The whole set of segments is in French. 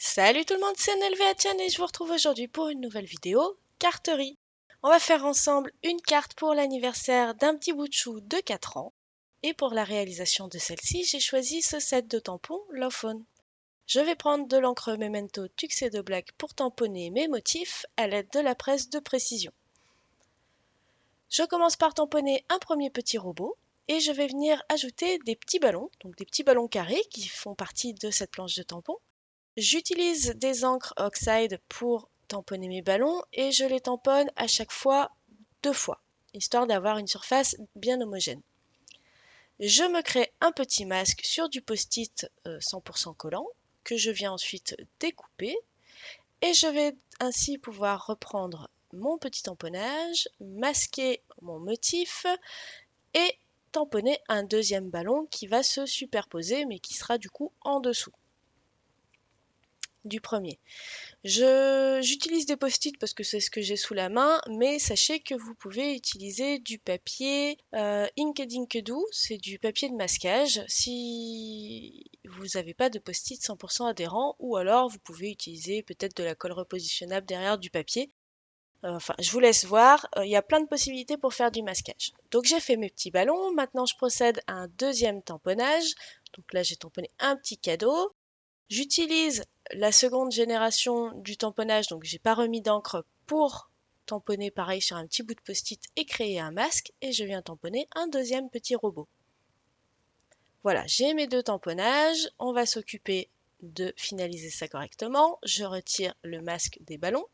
Salut tout le monde, c'est NLVHN et je vous retrouve aujourd'hui pour une nouvelle vidéo carterie. On va faire ensemble une carte pour l'anniversaire d'un petit bout de chou de 4 ans. Et pour la réalisation de celle-ci, j'ai choisi ce set de tampons Love Phone. Je vais prendre de l'encre Memento Tuxedo Black pour tamponner mes motifs à l'aide de la presse de précision. Je commence par tamponner un premier petit robot et je vais venir ajouter des petits ballons, donc des petits ballons carrés qui font partie de cette planche de tampons. J'utilise des encres Oxide pour tamponner mes ballons et je les tamponne à chaque fois 2 fois, histoire d'avoir une surface bien homogène. Je me crée un petit masque sur du post-it 100% collant que je viens ensuite découper et je vais ainsi pouvoir reprendre mon petit tamponnage, masquer mon motif et tamponner un deuxième ballon qui va se superposer mais qui sera du coup en dessous du premier. J'utilise des post-it parce que c'est ce que j'ai sous la main, mais sachez que vous pouvez utiliser du papier Inked Inkedoo, c'est du papier de masquage, si vous n'avez pas de post-it 100% adhérent, ou alors vous pouvez utiliser peut-être de la colle repositionnable derrière du papier. Enfin, je vous laisse voir, il y a plein de possibilités pour faire du masquage. Donc j'ai fait mes petits ballons, maintenant je procède à un deuxième tamponnage. Donc là j'ai tamponné un petit cadeau. J'utilise la seconde génération du tamponnage, donc j'ai pas remis d'encre pour tamponner pareil sur un petit bout de post-it et créer un masque, et je viens tamponner un deuxième petit robot. Voilà, j'ai mes deux tamponnages, on va s'occuper de finaliser ça correctement. Je retire le masque des ballons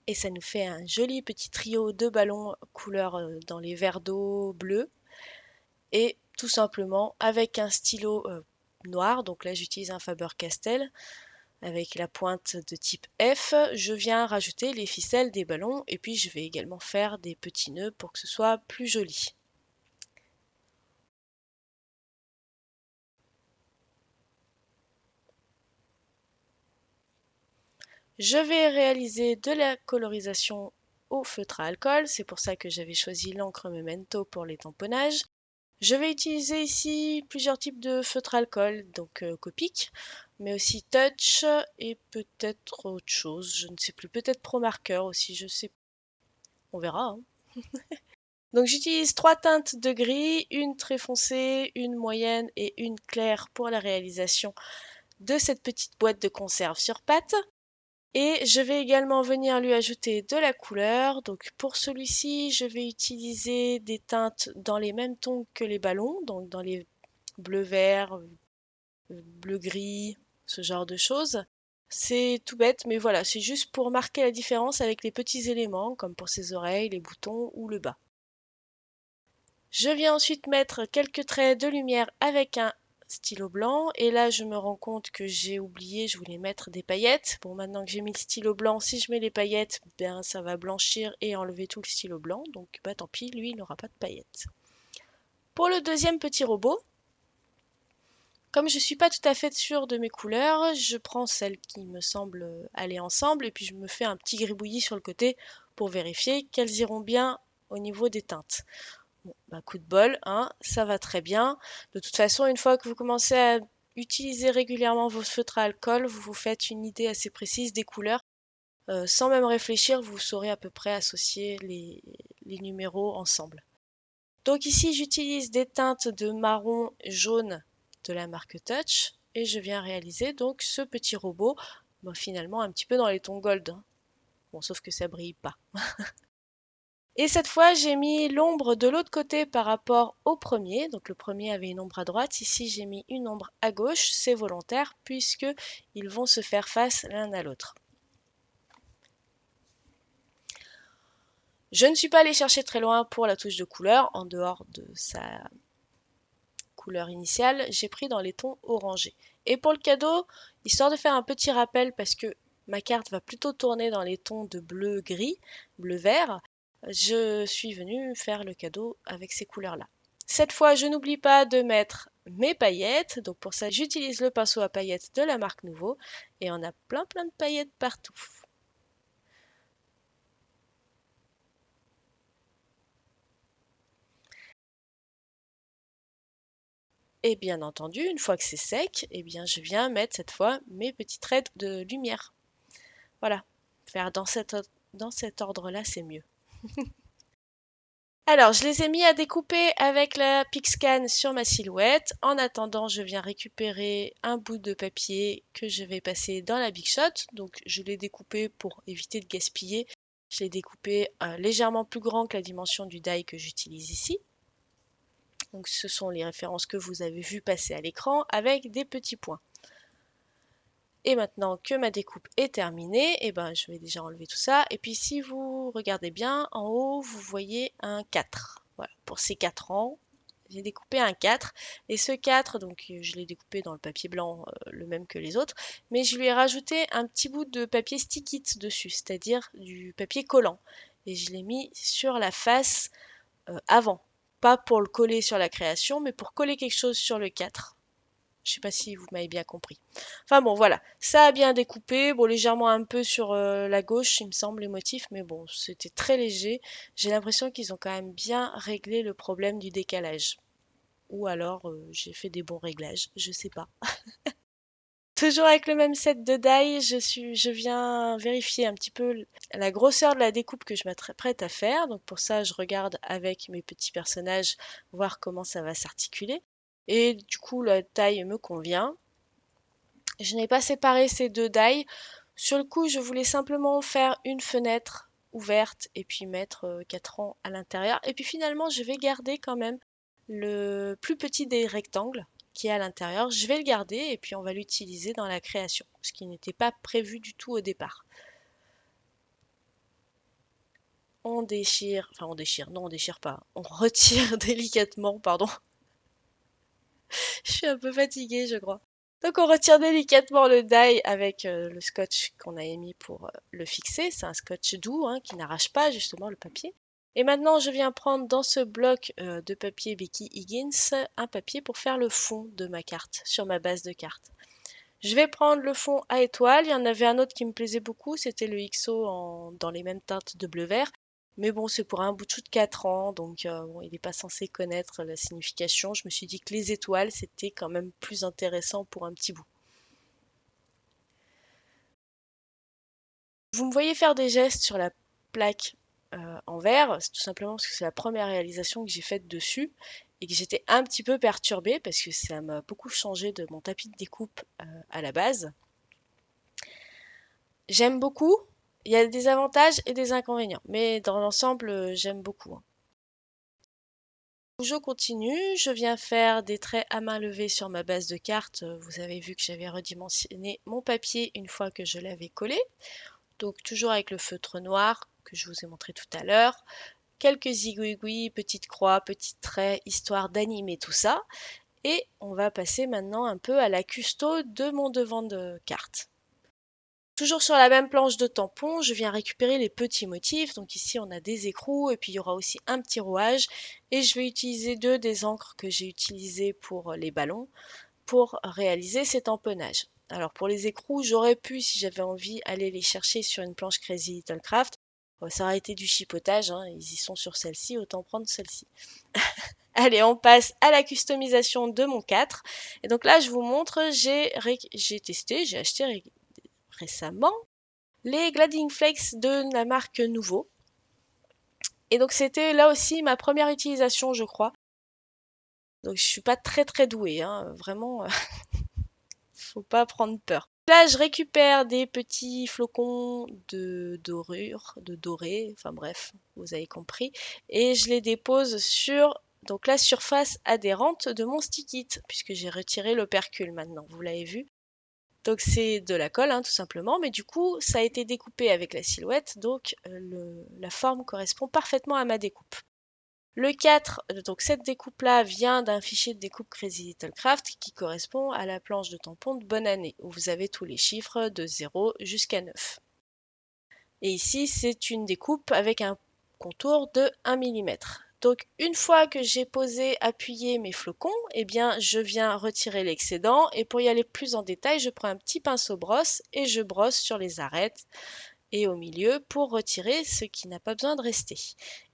et ça nous fait un joli petit trio de ballons couleur dans les verres d'eau bleu, et tout simplement avec un stylo noir, donc là j'utilise un Faber-Castell avec la pointe de type F, je viens rajouter les ficelles des ballons et puis je vais également faire des petits nœuds pour que ce soit plus joli. Je vais réaliser de la colorisation au feutre à alcool, c'est pour ça que j'avais choisi l'encre Memento pour les tamponnages. Je vais utiliser ici plusieurs types de feutre alcool, donc Copic, mais aussi Touch et peut-être autre chose, je ne sais plus, peut-être Pro Marker aussi, je sais, on verra, hein. Donc j'utilise 3 teintes de gris, une très foncée, une moyenne et une claire pour la réalisation de cette petite boîte de conserve sur pâte. Et je vais également venir lui ajouter de la couleur. Donc pour celui-ci, je vais utiliser des teintes dans les mêmes tons que les ballons, donc dans les bleu-vert, bleu-gris, ce genre de choses. C'est tout bête, mais voilà, c'est juste pour marquer la différence avec les petits éléments, comme pour ses oreilles, les boutons ou le bas. Je viens ensuite mettre quelques traits de lumière avec un stylo blanc et là je me rends compte que j'ai oublié, je voulais mettre des paillettes. Bon, maintenant que j'ai mis le stylo blanc, si je mets les paillettes, ben ça va blanchir et enlever tout le stylo blanc, donc bah tant pis, lui il n'aura pas de paillettes. Pour le deuxième petit robot, comme je suis pas tout à fait sûre de mes couleurs, je prends celles qui me semblent aller ensemble et puis je me fais un petit gribouillis sur le côté pour vérifier qu'elles iront bien au niveau des teintes. Bon, bah, coup de bol, hein, ça va très bien. De toute façon, une fois que vous commencez à utiliser régulièrement vos feutres à alcool, vous vous faites une idée assez précise des couleurs. Sans même réfléchir, vous saurez à peu près associer les numéros ensemble. Donc ici, j'utilise des teintes de marron jaune de la marque Touch et je viens réaliser donc ce petit robot, bon, finalement un petit peu dans les tons gold, hein. Bon, sauf que ça brille pas. Et cette fois, j'ai mis l'ombre de l'autre côté par rapport au premier. Donc le premier avait une ombre à droite. Ici, j'ai mis une ombre à gauche. C'est volontaire puisque ils vont se faire face l'un à l'autre. Je ne suis pas allée chercher très loin pour la touche de couleur. En dehors de sa couleur initiale, j'ai pris dans les tons orangés. Et pour le cadeau, histoire de faire un petit rappel parce que ma carte va plutôt tourner dans les tons de bleu-gris, bleu-vert, je suis venue faire le cadeau avec ces couleurs-là. Cette fois, je n'oublie pas de mettre mes paillettes. Donc pour ça, j'utilise le pinceau à paillettes de la marque Nouveau. Et on a plein de paillettes partout. Et bien entendu, une fois que c'est sec, eh bien je viens mettre cette fois mes petits traits de lumière. Voilà, faire dans cet ordre-là, c'est mieux. Alors, je les ai mis à découper avec la Pixcan sur ma silhouette. En attendant, je viens récupérer un bout de papier que je vais passer dans la Big Shot. Donc, je l'ai découpé pour éviter de gaspiller. Je l'ai découpé légèrement plus grand que la dimension du die que j'utilise ici. Donc, ce sont les références que vous avez vues passer à l'écran avec des petits points. Et maintenant que ma découpe est terminée, eh ben, je vais déjà enlever tout ça. Et puis si vous regardez bien, en haut, vous voyez un 4. Voilà, pour ces 4 rangs, j'ai découpé un 4. Et ce 4, donc je l'ai découpé dans le papier blanc, le même que les autres, mais je lui ai rajouté un petit bout de papier stick-it dessus, c'est-à-dire du papier collant. Et je l'ai mis sur la face avant. Pas pour le coller sur la création, mais pour coller quelque chose sur le 4. Je sais pas si vous m'avez bien compris. Enfin bon, voilà. Ça a bien découpé. Bon, légèrement un peu sur la gauche, il me semble, les motifs. Mais bon, c'était très léger. J'ai l'impression qu'ils ont quand même bien réglé le problème du décalage. Ou alors, j'ai fait des bons réglages. Je sais pas. Toujours avec le même set de die, je viens vérifier un petit peu la grosseur de la découpe que je m'apprête à faire. Donc pour ça, je regarde avec mes petits personnages, voir comment ça va s'articuler. Et du coup, la taille me convient. Je n'ai pas séparé ces deux die. Sur le coup, je voulais simplement faire une fenêtre ouverte et puis mettre 4 rangs à l'intérieur. Et puis finalement, je vais garder quand même le plus petit des rectangles qui est à l'intérieur. Je vais le garder et puis on va l'utiliser dans la création, ce qui n'était pas prévu du tout au départ. On déchire, enfin on déchire, non on déchire pas, on retire délicatement, pardon. Je suis un peu fatiguée, je crois. Donc on retire délicatement le die avec le scotch qu'on a émis pour le fixer. C'est un scotch doux hein, qui n'arrache pas justement le papier. Et maintenant je viens prendre dans ce bloc de papier Becky Higgins un papier pour faire le fond de ma carte sur ma base de carte. Je vais prendre le fond à étoile. Il y en avait un autre qui me plaisait beaucoup, c'était le XO dans les mêmes teintes de bleu-vert. Mais bon, c'est pour un bout de 4 ans, donc bon, il n'est pas censé connaître la signification. Je me suis dit que les étoiles, c'était quand même plus intéressant pour un petit bout. Vous me voyez faire des gestes sur la plaque en verre, c'est tout simplement parce que c'est la première réalisation que j'ai faite dessus et que j'étais un petit peu perturbée parce que ça m'a beaucoup changé de mon tapis de découpe à la base. J'aime beaucoup. Il y a des avantages et des inconvénients, mais dans l'ensemble, j'aime beaucoup. Hein. Je continue, je viens faire des traits à main levée sur ma base de carte. Vous avez vu que j'avais redimensionné mon papier une fois que je l'avais collé. Donc toujours avec le feutre noir que je vous ai montré tout à l'heure. Quelques zigouigouis, petites croix, petits traits, histoire d'animer tout ça. Et on va passer maintenant un peu à la custo de mon devant de carte. Toujours sur la même planche de tampon, je viens récupérer les petits motifs. Donc ici, on a des écrous et puis il y aura aussi un petit rouage. Et je vais utiliser deux des encres que j'ai utilisées pour les ballons pour réaliser ces tamponnages. Alors pour les écrous, j'aurais pu, si j'avais envie, aller les chercher sur une planche Crazy Little Craft. Ça aurait été du chipotage, hein, ils y sont sur celle-ci, autant prendre celle-ci. Allez, on passe à la customisation de mon 4. Et donc là, je vous montre, j'ai testé, j'ai acheté récemment les Gliding Flakes de la marque Nouveau. Et donc c'était là aussi ma première utilisation, je crois. Donc je suis pas très douée, hein. Vraiment, faut pas prendre peur. Là, je récupère des petits flocons de dorure, de doré, enfin bref, vous avez compris, et je les dépose sur donc la surface adhérente de mon stick-it, puisque j'ai retiré l'opercule maintenant, vous l'avez vu. Donc c'est de la colle, hein, tout simplement, mais du coup, ça a été découpé avec la silhouette, donc la forme correspond parfaitement à ma découpe. Le 4, donc cette découpe-là vient d'un fichier de découpe Crazy Little Craft qui correspond à la planche de tampon de bonne année, où vous avez tous les chiffres de 0 jusqu'à 9. Et ici, c'est une découpe avec un contour de 1 mm. Donc une fois que j'ai posé, appuyé mes flocons, eh bien je viens retirer l'excédent et pour y aller plus en détail, je prends un petit pinceau brosse et je brosse sur les arêtes et au milieu pour retirer ce qui n'a pas besoin de rester.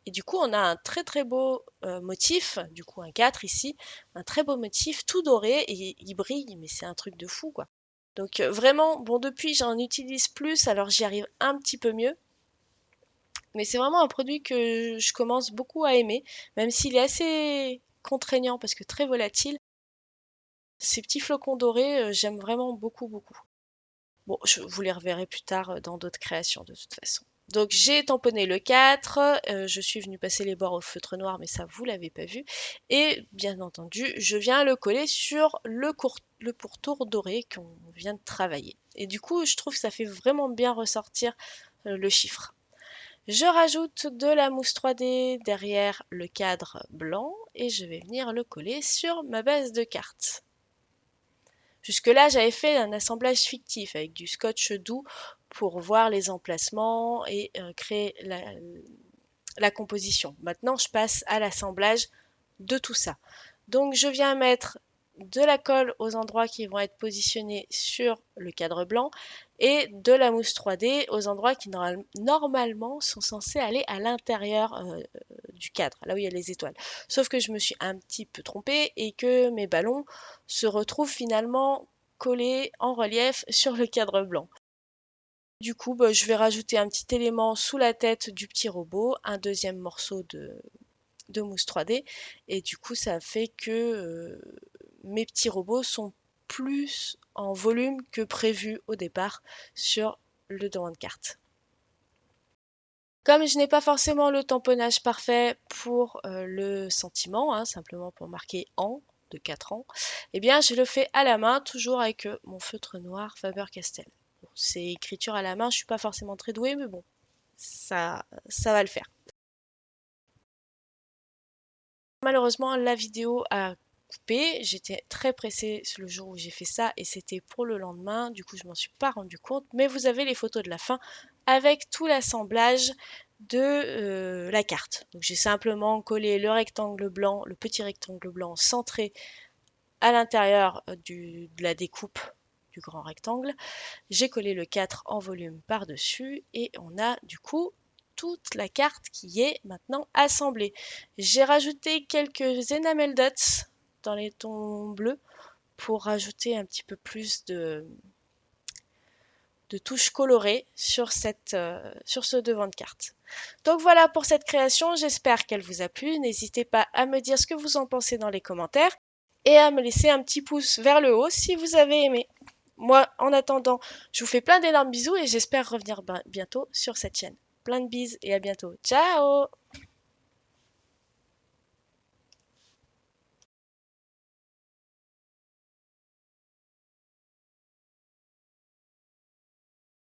Et du coup, on a un très très beau motif, du coup un 4 ici, un très beau motif tout doré et il brille, mais c'est un truc de fou quoi. Donc vraiment, bon depuis j'en utilise plus, alors j'y arrive un petit peu mieux, mais c'est vraiment un produit que je commence beaucoup à aimer, même s'il est assez contraignant parce que très volatile. Ces petits flocons dorés, j'aime vraiment beaucoup beaucoup. Bon, vous les reverrez plus tard dans d'autres créations de toute façon. Donc j'ai tamponné le 4, je suis venue passer les bords au feutre noir, mais ça vous l'avez pas vu. Et bien entendu, je viens le coller sur le pourtour doré qu'on vient de travailler. Et du coup, je trouve que ça fait vraiment bien ressortir le chiffre. Je rajoute de la mousse 3D derrière le cadre blanc et je vais venir le coller sur ma base de cartes. Jusque-là, j'avais fait un assemblage fictif avec du scotch doux pour voir les emplacements et créer la composition. Maintenant, je passe à l'assemblage de tout ça. Donc, je viens mettre de la colle aux endroits qui vont être positionnés sur le cadre blanc et de la mousse 3D aux endroits qui normalement sont censés aller à l'intérieur du cadre, là où il y a les étoiles. Sauf que je me suis un petit peu trompée et que mes ballons se retrouvent finalement collés en relief sur le cadre blanc. Du coup, je vais rajouter un petit élément sous la tête du petit robot, un deuxième morceau de mousse 3D, et du coup, ça fait que mes petits robots sont plus en volume que prévu au départ sur le devant de carte. Comme je n'ai pas forcément le tamponnage parfait pour le sentiment, hein, simplement pour marquer an de 4 ans, eh bien je le fais à la main, toujours avec mon feutre noir Faber-Castell. Bon, c'est écriture à la main, je suis pas forcément très douée, mais bon, ça va le faire. Malheureusement, la vidéo a coupé. J'étais très pressée le jour où j'ai fait ça et c'était pour le lendemain. Du coup, je m'en suis pas rendu compte. Mais vous avez les photos de la fin avec tout l'assemblage de la carte. Donc, j'ai simplement collé le rectangle blanc, le petit rectangle blanc centré à l'intérieur de la découpe du grand rectangle. J'ai collé le 4 en volume par-dessus et on a du coup toute la carte qui est maintenant assemblée. J'ai rajouté quelques enamel dots dans les tons bleus pour rajouter un petit peu plus de touches colorées sur ce devant de carte. Donc voilà pour cette création, j'espère qu'elle vous a plu. N'hésitez pas à me dire ce que vous en pensez dans les commentaires et à me laisser un petit pouce vers le haut si vous avez aimé. Moi, en attendant, je vous fais plein d'énormes bisous et j'espère revenir bientôt sur cette chaîne. Plein de bises et à bientôt. Ciao!